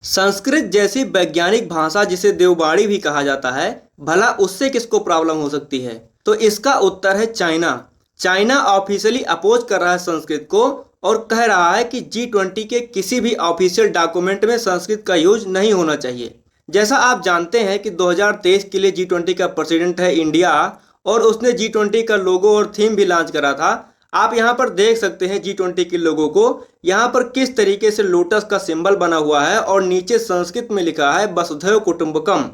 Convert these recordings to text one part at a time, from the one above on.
संस्कृत जैसी वैज्ञानिक भाषा जिसे देववाणी भी कहा जाता है, भला उससे किसको प्रॉब्लम हो सकती है? तो इसका उत्तर है चाइना। चाइना ऑफिशियली अपोज कर रहा है संस्कृत को और कह रहा है कि G20 के किसी भी ऑफिशियल डॉक्यूमेंट में संस्कृत का यूज नहीं होना चाहिए। जैसा आप जानते हैं कि 2023 के लिए G20 का प्रेसिडेंट है इंडिया और उसने G20 का लोगो और थीम भी लॉन्च करा था। आप यहाँ पर देख सकते हैं G20 के लोगों को, यहाँ पर किस तरीके से लोटस का सिंबल बना हुआ है और नीचे संस्कृत में लिखा है वसुधैव कुटुंबकम।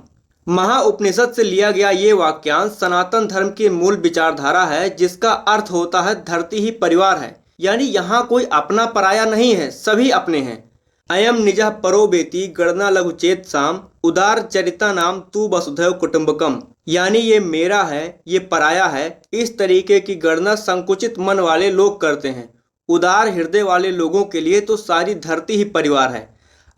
महाउपनिषद से लिया गया ये वाक्यांश सनातन धर्म की मूल विचारधारा है, जिसका अर्थ होता है धरती ही परिवार है, यानी यहाँ कोई अपना पराया नहीं है, सभी अपने हैं। अयम निजः परो वेति गणना लघुचेत साम उदार चरिता नाम तू वसुधैव कुटुंबकम, यानी ये मेरा है, ये पराया है। इस तरीके की गणना संकुचित मन वाले लोग करते हैं। उदार हृदय वाले लोगों के लिए तो सारी धरती ही परिवार है।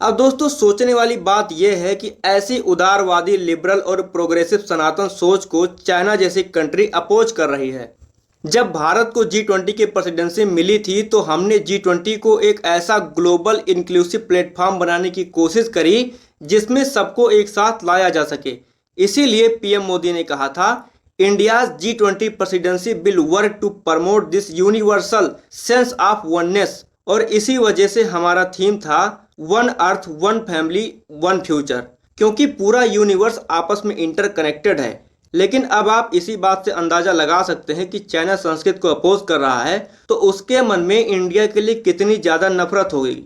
अब दोस्तों, सोचने वाली बात यह है कि ऐसी उदारवादी, लिबरल और प्रोग्रेसिव सनातन सोच को चाइना जैसी कंट्री अपोज कर रही है। जब भारत को G20 की प्रेसिडेंसी मिली थी तो हमने G20 को एक ऐसा ग्लोबल इंक्लूसिव प्लेटफॉर्म बनाने की कोशिश करी जिसमें सबको एक साथ लाया जा सके। इसीलिए पीएम मोदी ने कहा था, India's G20 presidency will work to promote this universal sense of oneness. और इसी वजह से हमारा थीम था one earth, one family, one future, क्योंकि पूरा यूनिवर्स आपस में इंटरकनेक्टेड है। लेकिन अब आप इसी बात से अंदाजा लगा सकते हैं कि चाइना संस्कृत को अपोज कर रहा है तो उसके मन में इंडिया के लिए कितनी ज़्यादा नफरत होगी।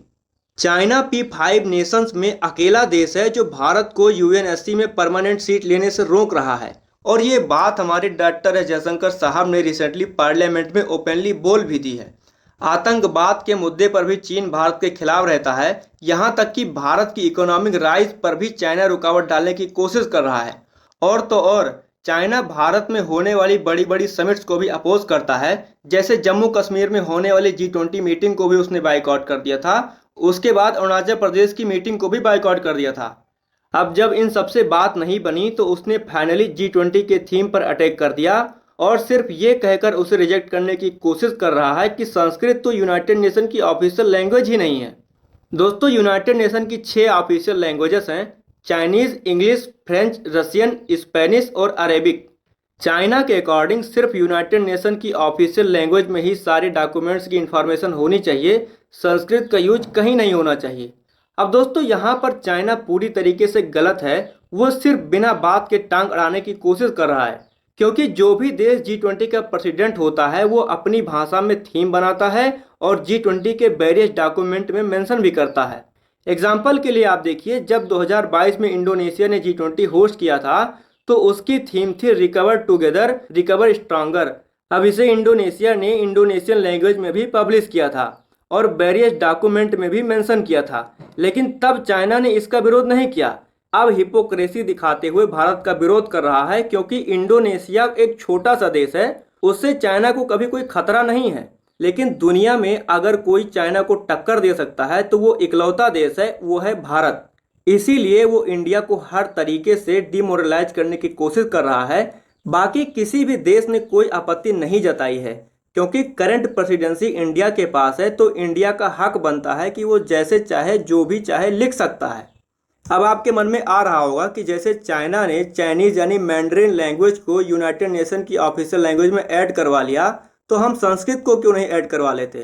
चाइना P5 नेशंस में अकेला देश है जो भारत को UNSC में परमानेंट सीट लेने से रोक रहा है। और ये बात हमारे डॉक्टर एस जयशंकर साहब ने रिसेंटली पार्लियामेंट में ओपनली बोल भी दी है। आतंकवाद के मुद्दे पर भी चीन भारत के खिलाफ रहता है, यहाँ तक कि भारत की इकोनॉमिक राइज पर भी चाइना रुकावट डालने की कोशिश कर रहा है। और तो और चाइना भारत में होने वाली बड़ी बड़ी समिट्स को भी अपोज करता है। जैसे जम्मू कश्मीर में होने वाली G20 मीटिंग को भी उसने बाइकआउट कर दिया था। उसके बाद अरुणाचल प्रदेश की मीटिंग को भी बाइकआउट कर दिया था। अब जब इन सबसे बात नहीं बनी तो उसने फाइनली G20 के थीम पर अटैक कर दिया और सिर्फ ये कहकर उसे रिजेक्ट करने की कोशिश कर रहा है कि संस्कृत तो यूनाइटेड नेशन की ऑफिशियल लैंग्वेज ही नहीं है। दोस्तों, यूनाइटेड नेशन की 6 ऑफिशियल लैंग्वेजेस हैं, Chinese, English, French, Russian, Spanish और अरेबिक। चाइना के अकॉर्डिंग सिर्फ यूनाइटेड नेशन की ऑफिशियल लैंग्वेज में ही सारे डॉक्यूमेंट्स की इंफॉर्मेशन होनी चाहिए, संस्कृत का यूज कहीं नहीं होना चाहिए। अब दोस्तों, यहाँ पर चाइना पूरी तरीके से गलत है। वो सिर्फ बिना बात के टांग अड़ाने की कोशिश कर रहा है, क्योंकि जो भी देश G20 का प्रेसिडेंट होता है वो अपनी भाषा में थीम बनाता है और G20 के वेरियस डॉक्यूमेंट में मेंशन भी करता है। एग्जाम्पल के लिए आप देखिए, जब 2022 में इंडोनेशिया ने G20 होस्ट किया था तो उसकी थीम थी रिकवर टुगेदर, रिकवर स्ट्रांगर। अब इसे इंडोनेशिया ने इंडोनेशियन लैंग्वेज में भी पब्लिश किया था और वेरियस डॉक्यूमेंट में भी मेंशन किया था, लेकिन तब चाइना ने इसका विरोध नहीं किया। अब हिपोक्रेसी दिखाते हुए भारत का विरोध कर रहा है, क्योंकि इंडोनेशिया एक छोटा सा देश है, उससे चाइना को कभी कोई खतरा नहीं है। लेकिन दुनिया में अगर कोई चाइना को टक्कर दे सकता है तो वो इकलौता देश है, वो है भारत। इसीलिए वो इंडिया को हर तरीके से डिमोरलाइज करने की कोशिश कर रहा है। बाकी किसी भी देश ने कोई आपत्ति नहीं जताई है, क्योंकि करंट प्रेसिडेंसी इंडिया के पास है तो इंडिया का हक बनता है कि वो जैसे चाहे जो भी चाहे लिख सकता है। अब आपके मन में आ रहा होगा कि जैसे चाइना ने चाइनीज यानी मैंड्रिन लैंग्वेज को यूनाइटेड नेशन की ऑफिशियल लैंग्वेज में ऐड करवा लिया तो हम संस्कृत को क्यों नहीं ऐड करवा लेते।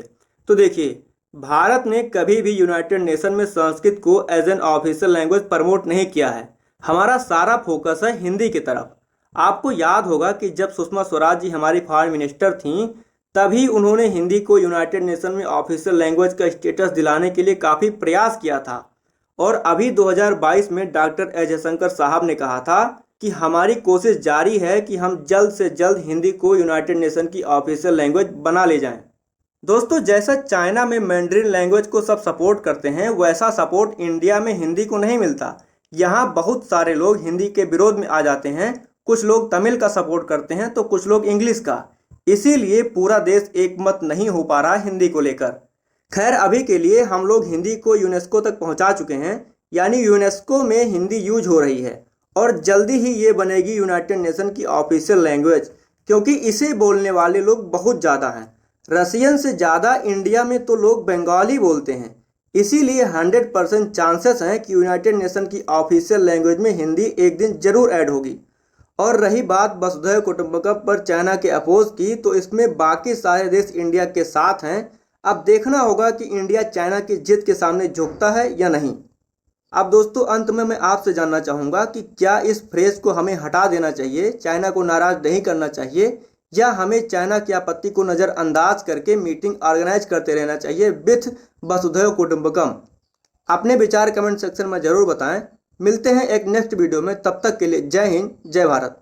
तो देखिए, भारत ने कभी भी यूनाइटेड नेशन में संस्कृत को as an official language promote नहीं किया है। हमारा सारा फोकस है हिंदी की तरफ। आपको याद होगा कि जब सुषमा स्वराज जी हमारी फॉरेन मिनिस्टर थीं तभी उन्होंने हिंदी को यूनाइटेड नेशन में ऑफिशियल लैंग्वेज का स्टेटस दिलाने के लिए काफ़ी प्रयास किया था। और अभी 2022 में डॉक्टर एस जयशंकर साहब ने कहा था कि हमारी कोशिश जारी है कि हम जल्द से जल्द हिंदी को यूनाइटेड नेशन की ऑफिशियल लैंग्वेज बना ले जाएं। दोस्तों, जैसा चाइना में मैंड्रिन लैंग्वेज को सब सपोर्ट करते हैं, वैसा सपोर्ट इंडिया में हिंदी को नहीं मिलता। यहाँ बहुत सारे लोग हिंदी के विरोध में आ जाते हैं। कुछ लोग तमिल का सपोर्ट करते हैं तो कुछ लोग इंग्लिश का। इसीलिए पूरा देश एक मत नहीं हो पा रहा हिंदी को लेकर। खैर, अभी के लिए हम लोग हिंदी को यूनेस्को तक पहुंचा चुके हैं, यानी यूनेस्को में हिंदी यूज हो रही है और जल्दी ही ये बनेगी यूनाइटेड नेशन की ऑफिशियल लैंग्वेज, क्योंकि इसे बोलने वाले लोग बहुत ज़्यादा हैं। रशियन से ज़्यादा इंडिया में तो लोग बंगाली बोलते हैं। इसीलिए 100% चांसेस हैं कि यूनाइटेड नेशन की ऑफिशियल लैंग्वेज में हिंदी एक दिन जरूर ऐड होगी। और रही बात वसुधैव कुटुंबकम पर चाइना के अपोज की, तो इसमें बाकी सारे देश इंडिया के साथ हैं। अब देखना होगा कि इंडिया चाइना की जिद के सामने झुकता है या नहीं। अब दोस्तों अंत में मैं आपसे जानना चाहूँगा कि क्या इस फ्रेज को हमें हटा देना चाहिए, चाइना को नाराज नहीं करना चाहिए, या हमें चाइना की आपत्ति को नज़रअंदाज करके मीटिंग ऑर्गेनाइज करते रहना चाहिए विथ वसुधैव कुटुंबकम। अपने विचार कमेंट सेक्शन में ज़रूर बताएं। मिलते हैं एक नेक्स्ट वीडियो में, तब तक के लिए जय हिंद जय भारत।